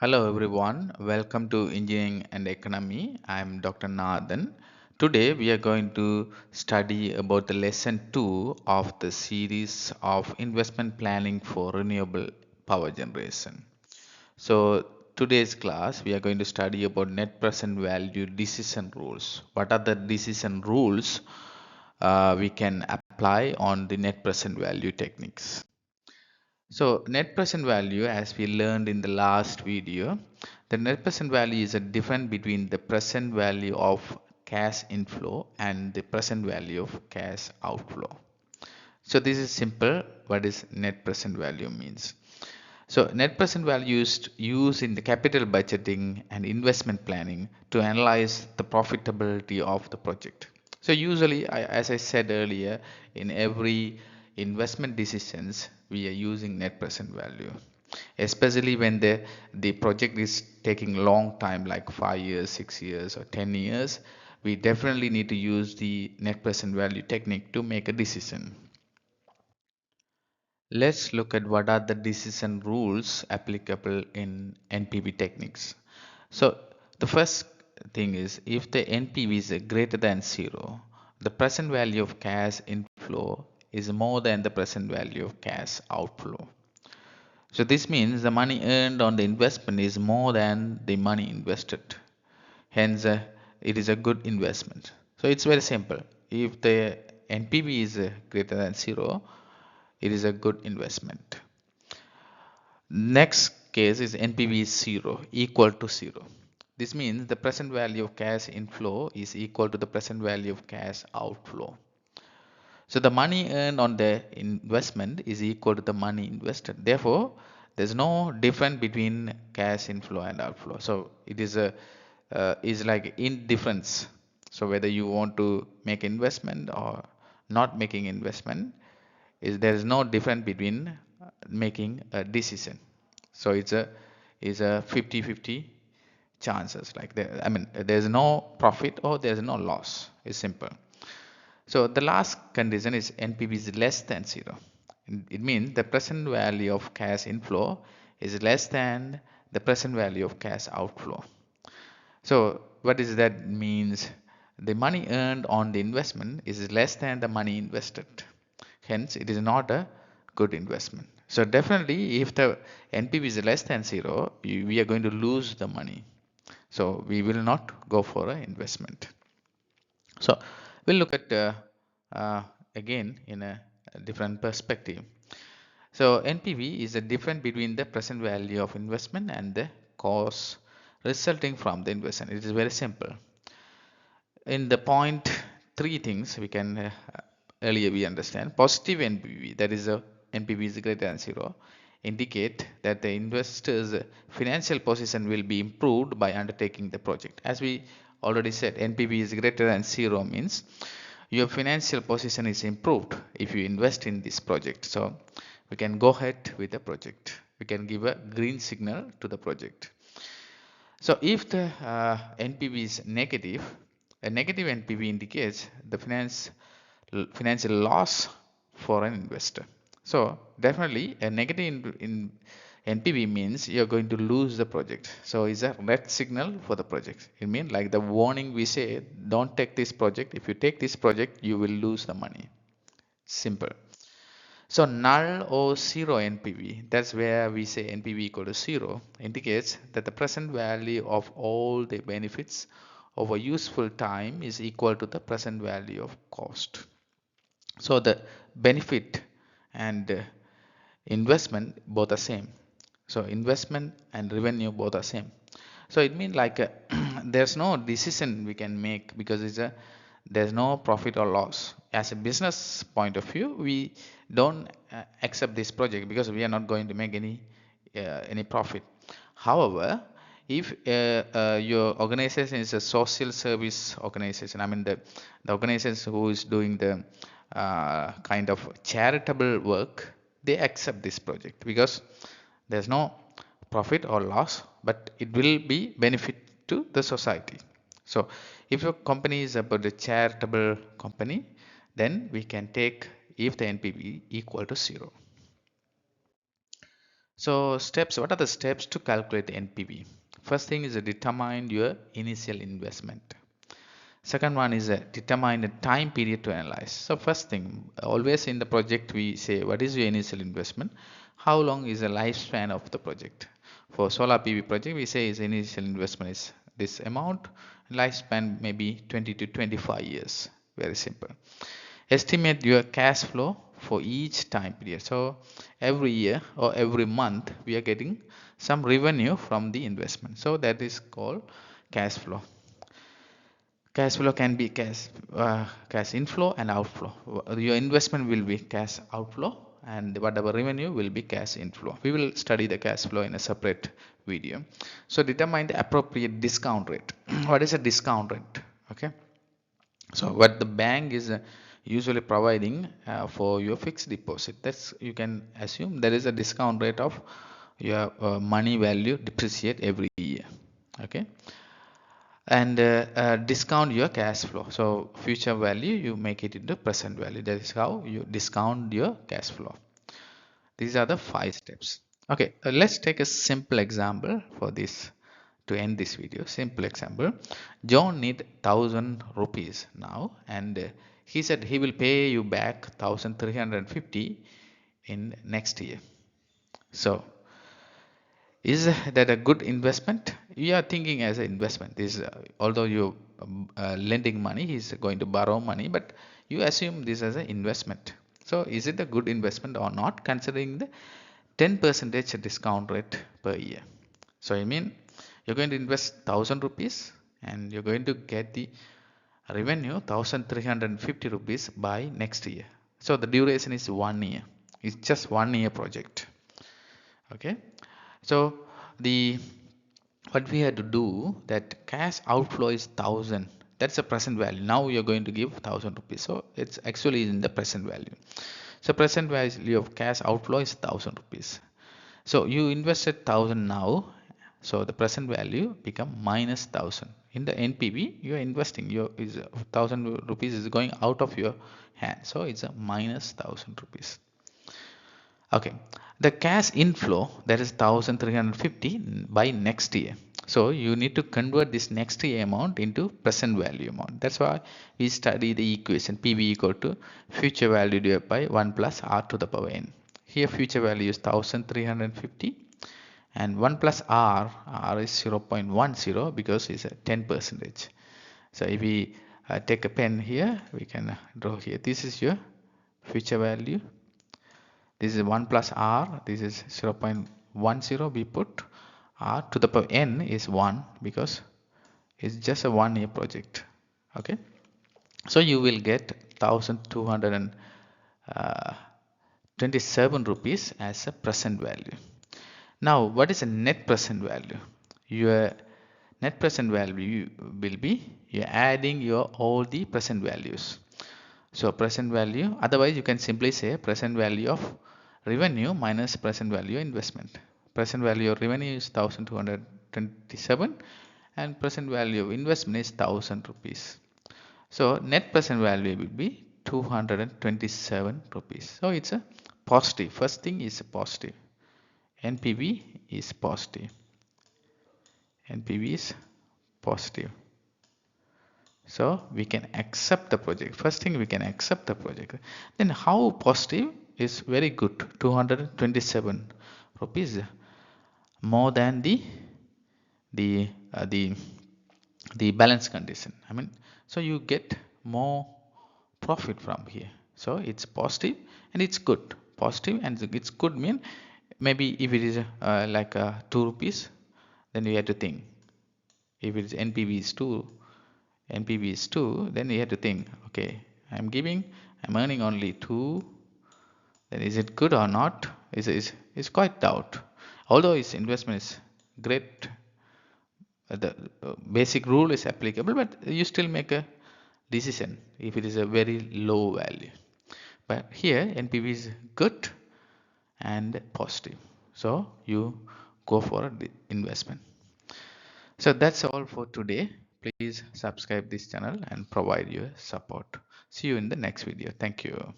Hello everyone, welcome to Engineering and Economy. I'm Dr. Nathan. Today we are going to study about the lesson 2 of the series of investment planning for renewable power generation. So today's class we are going to study about net present value decision rules. What are the decision rules we can apply on the net present value techniques? So net present value, as we learned in the last video, the net present value is a difference between the present value of cash inflow and the present value of cash outflow. So this is simple. What is net present value means? So net present value is used in the capital budgeting and investment planning to analyze the profitability of the project. So usually, as I said earlier, in every investment decisions, we are using net present value, especially when the project is taking long time, like 5 years, 6 years, or 10 years. We definitely need to use the net present value technique to make a decision. Let's look at what are the decision rules applicable in NPV techniques. So the first thing is, if the NPV is greater than 0, the present value of cash inflow is more than the present value of cash outflow. So this means the money earned on the investment is more than the money invested. Hence, it is a good investment. So it's very simple. If the NPV is greater than 0, it is a good investment. Next case is NPV is 0, equal to 0. This means the present value of cash inflow is equal to the present value of cash outflow. So the money earned on the investment is equal to the money invested. Therefore, there's no difference between cash inflow and outflow. So it is like indifference. So whether you want to make investment or not making investment, there is no difference between making a decision. So it's a 50-50 chances, like I mean, there's no profit or there's no loss. It's simple. So the last condition is NPV is less than 0. It means the present value of cash inflow is less than the present value of cash outflow. So what does that means? The money earned on the investment is less than the money invested. Hence, it is not a good investment. So definitely, if the NPV is less than 0, we are going to lose the money. So we will not go for an investment. So we'll look at again in a different perspective. So NPV is a difference between the present value of investment and the cost resulting from the investment. It is very simple. In the point, three things we can earlier we understand. Positive NPV, that is a NPV is greater than 0, indicate that the investor's financial position will be improved by undertaking the project. As we already said, NPV is greater than 0 means your financial position is improved if you invest in this project. So we can go ahead with the project. We can give a green signal to the project. So if the NPV is negative, a negative NPV indicates the financial loss for an investor. So definitely a negative in NPV means you're going to lose the project. So it's a red signal for the project. It means like the warning we say, don't take this project. If you take this project, you will lose the money. Simple. So null or 0 NPV, that's where we say NPV equal to 0, indicates that the present value of all the benefits over useful time is equal to the present value of cost. So the benefit and investment both are same. So investment and revenue both are same. So it means like there's no decision we can make because there's no profit or loss. As a business point of view, we don't accept this project because we are not going to make any profit. However, if your organization is a social service organization, I mean the organization who is doing the kind of charitable work, they accept this project because there's no profit or loss, but it will be benefit to the society. So if your company is about a charitable company, then we can take if the NPV equal to 0. So steps, what are the steps to calculate the NPV? First thing is determine your initial investment. Second one is determine the time period to analyze. So first thing, always in the project we say what is your initial investment, how long is the lifespan of the project. For solar PV project we say is initial investment is this amount, lifespan maybe 20 to 25 years. Very simple. Estimate your cash flow for each time period. So every year or every month we are getting some revenue from the investment. So that is called cash flow. Cash flow can be cash inflow and outflow. Your investment will be cash outflow and whatever revenue will be cash inflow. We will study the cash flow in a separate video. So determine the appropriate discount rate. What is a discount rate? Okay. So what the bank is usually providing for your fixed deposit, that's you can assume there is a discount rate of your money value depreciate every year. Okay. And discount your cash flow. So future value you make it into present value. That is how you discount your cash flow. These are the 5 steps. Okay, let's take a simple example for this to end this video. Simple example. John need 1,000 rupees now, and he said he will pay you back 1,350 in next year. So is that a good investment? You are thinking as an investment. This although you lending money, he's going to borrow money, but you assume this as an investment. So is it a good investment or not, considering the 10% discount rate per year? So I mean, you're going to invest 1,000 rupees and you're going to get the revenue 1,350 rupees by next year. So the duration is 1 year. It's just 1 year project. Okay. So the what we had to do, that cash outflow is 1,000. That's the present value. Now you're going to give 1,000 rupees. So it's actually in the present value. So present value of cash outflow is 1,000 rupees. So you invested 1,000 now. So the present value become minus 1,000. In the NPV, you are investing. Your is 1,000 rupees is going out of your hand. So it's a minus 1,000 rupees. Okay, the cash inflow, that is 1,350 by next year. So you need to convert this next year amount into present value amount. That's why we study the equation PV equal to future value divided by 1 plus R to the power n. Here future value is 1,350 and 1 plus R is 0.10 because it's a 10%. So if we take a pen here, we can draw here. This is your future value. This is 1 plus R, this is 0.10. We put R to the power n is 1 because it's just a 1 year project. Okay, so you will get 1,227 rupees as a present value. Now what is a net present value? Your net present value will be you're adding your all the present values. So present value, otherwise you can simply say present value of revenue minus present value investment. Present value of revenue is 1,227 and present value of investment is 1,000 rupees. So net present value will be 227 rupees. So it's a positive. First thing is a positive. NPV is positive. NPV is positive. So we can accept the project. First thing, we can accept the project. Then how positive is very good. 227 rupees more than the uh, the the balance condition. I mean, so you get more profit from here. So it's positive and it's good. Positive and it's good mean maybe if it is like 2 rupees, then you have to think. If it is NPV is 2, then you have to think, okay, I'm earning only 2, then is it good or not? Is quite doubt. Although its investment is great, the basic rule is applicable, but you still make a decision if it is a very low value. But here NPV is good and positive, so you go for the investment. So that's all for today. Please subscribe this channel and provide your support. See you in the next video. Thank you.